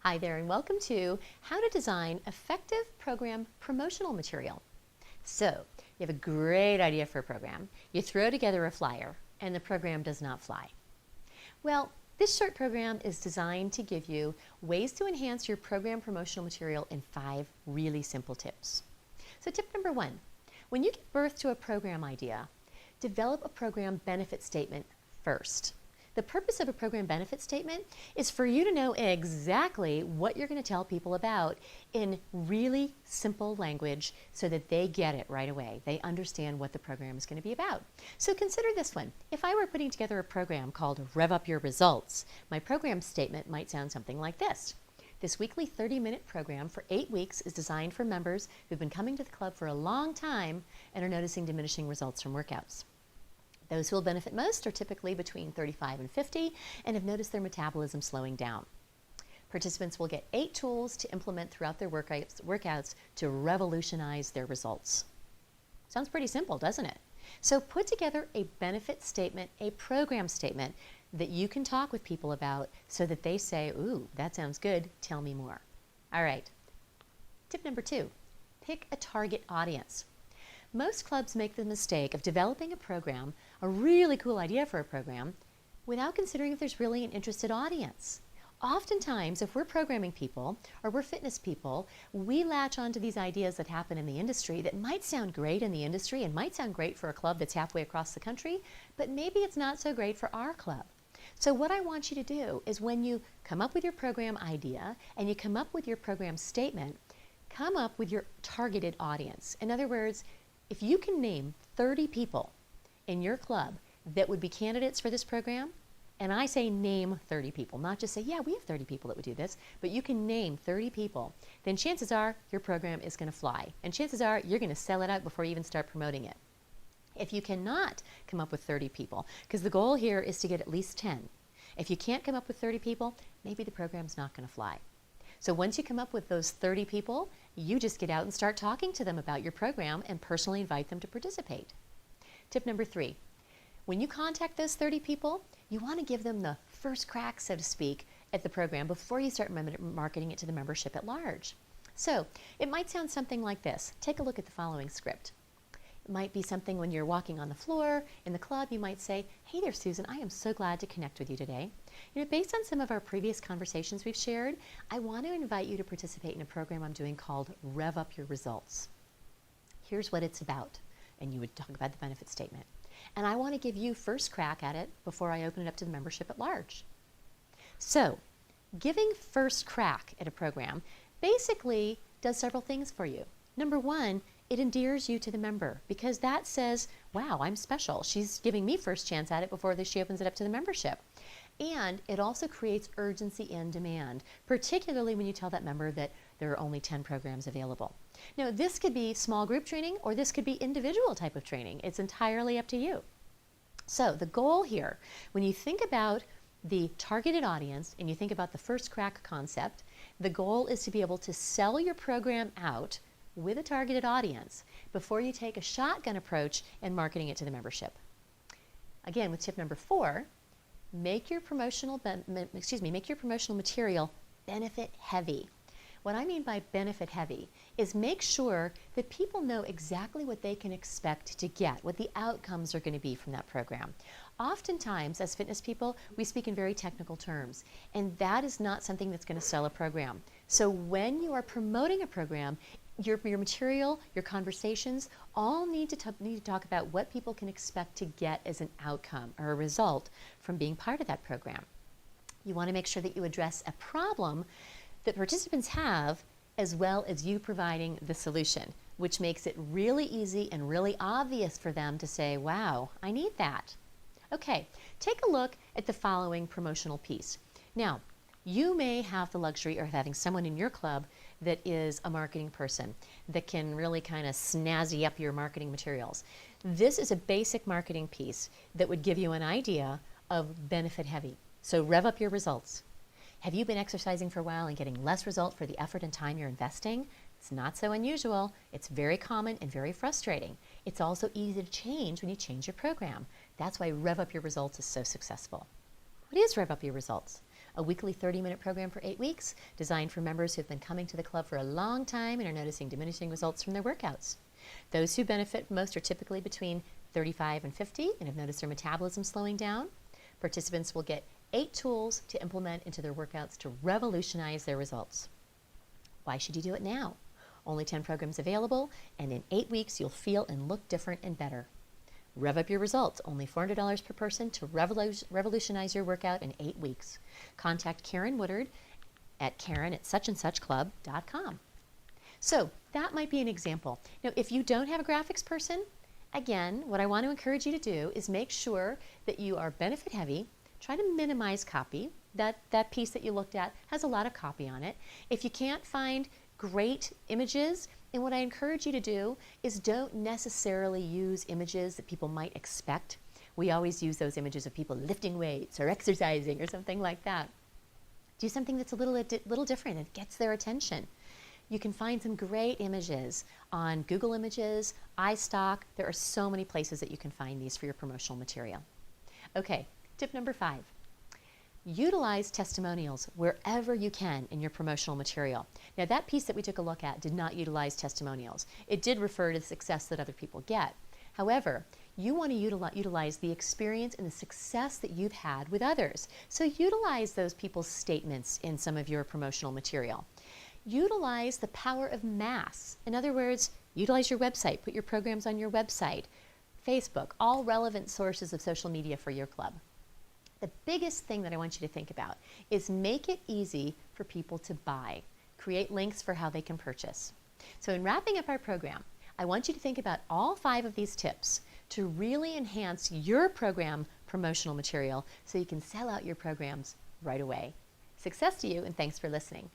Hi there and welcome to How to Design Effective Program Promotional Material. So, you have a great idea for a program, you throw together a flyer, and the program does not fly. Well, this short program is designed to give you ways to enhance your program promotional material in 5 really simple tips. So tip number 1, when you give birth to a program idea, develop a program benefit statement first. The purpose of a program benefit statement is for you to know exactly what you're going to tell people about in really simple language so that they get it right away. They understand what the program is going to be about. So consider this one. If I were putting together a program called Rev Up Your Results, my program statement might sound something like this. This weekly 30-minute program for 8 weeks is designed for members who've been coming to the club for a long time and are noticing diminishing results from workouts. Those who will benefit most are typically between 35 and 50 and have noticed their metabolism slowing down. Participants will get 8 tools to implement throughout their workouts to revolutionize their results. Sounds pretty simple, doesn't it? So put together a benefit statement, a program statement that you can talk with people about so that they say, ooh, that sounds good, tell me more. All right, tip number 2, pick a target audience. Most clubs make the mistake of developing a program, a really cool idea for a program, without considering if there's really an interested audience. Oftentimes, if we're programming people or we're fitness people, we latch onto these ideas that happen in the industry that might sound great in the industry and might sound great for a club that's halfway across the country, but maybe it's not so great for our club. So what I want you to do is when you come up with your program idea and you come up with your program statement, come up with your targeted audience. In other words, if you can name 30 people in your club that would be candidates for this program, and I say name 30 people, not just say, yeah, we have 30 people that would do this, but you can name 30 people, then chances are your program is going to fly. And chances are you're going to sell it out before you even start promoting it. If you cannot come up with 30 people, because the goal here is to get at least 10. If you can't come up with 30 people, maybe the program's not going to fly. So once you come up with those 30 people, you just get out and start talking to them about your program and personally invite them to participate. Tip number 3, when you contact those 30 people, you want to give them the first crack, so to speak, at the program before you start marketing it to the membership at large. So it might sound something like this. Take a look at the following script. It might be something when you're walking on the floor in the club, you might say, hey there, Susan, I am so glad to connect with you today. Based on some of our previous conversations we've shared, I want to invite you to participate in a program I'm doing called Rev Up Your Results. Here's what it's about, and you would talk about the benefit statement. And I want to give you first crack at it before I open it up to the membership at large. So, giving first crack at a program basically does several things for you. Number 1, it endears you to the member because that says, wow, I'm special. She's giving me first chance at it before she opens it up to the membership. And it also creates urgency and demand, particularly when you tell that member that there are only 10 programs available. Now, this could be small group training or this could be individual type of training. It's entirely up to you. So the goal here, when you think about the targeted audience and you think about the first crack concept, the goal is to be able to sell your program out with a targeted audience before you take a shotgun approach in marketing it to the membership. Again, with tip number 4, make your promotional material benefit heavy. What I mean by benefit heavy is make sure that people know exactly what they can expect to get, what the outcomes are going to be from that program. Oftentimes, as fitness people, we speak in very technical terms, and that is not something that's going to sell a program. So when you are promoting a program, your material, your conversations, all need to talk about what people can expect to get as an outcome or a result from being part of that program. You want to make sure that you address a problem that participants have as well as you providing the solution, which makes it really easy and really obvious for them to say, wow, I need that. Okay, take a look at the following promotional piece. Now, you may have the luxury of having someone in your club that is a marketing person that can really kind of snazzy up your marketing materials. This is a basic marketing piece that would give you an idea of benefit heavy. So rev up your results. Have you been exercising for a while and getting less result for the effort and time you're investing? It's not so unusual. It's very common and very frustrating. It's also easy to change when you change your program. That's why Rev Up Your Results is so successful. What is Rev Up Your Results? A weekly 30-minute program for 8 weeks, designed for members who have been coming to the club for a long time and are noticing diminishing results from their workouts. Those who benefit most are typically between 35 and 50 and have noticed their metabolism slowing down. Participants will get 8 tools to implement into their workouts to revolutionize their results. Why should you do it now? Only 10 programs available, and in 8 weeks you'll feel and look different and better. Rev up your results. Only $400 per person to revolutionize your workout in 8 weeks. Contact Karen Woodard at karen@suchandsuchclub.com. So that might be an example. Now, if you don't have a graphics person, again, what I want to encourage you to do is make sure that you are benefit heavy. Try to minimize copy. That piece that you looked at has a lot of copy on it. If you can't find great images, and what I encourage you to do is don't necessarily use images that people might expect. We always use those images of people lifting weights or exercising or something like that. Do something that's a little different and gets their attention. You can find some great images on Google Images, iStock. There are so many places that you can find these for your promotional material. Okay, tip number 5. Utilize testimonials wherever you can in your promotional material. Now, that piece that we took a look at did not utilize testimonials. It did refer to the success that other people get. However, you want to utilize the experience and the success that you've had with others. So utilize those people's statements in some of your promotional material. Utilize the power of mass. In other words, utilize your website. Put your programs on your website, Facebook, all relevant sources of social media for your club. The biggest thing that I want you to think about is make it easy for people to buy. Create links for how they can purchase. So in wrapping up our program, I want you to think about all 5 of these tips to really enhance your program promotional material so you can sell out your programs right away. Success to you, and thanks for listening.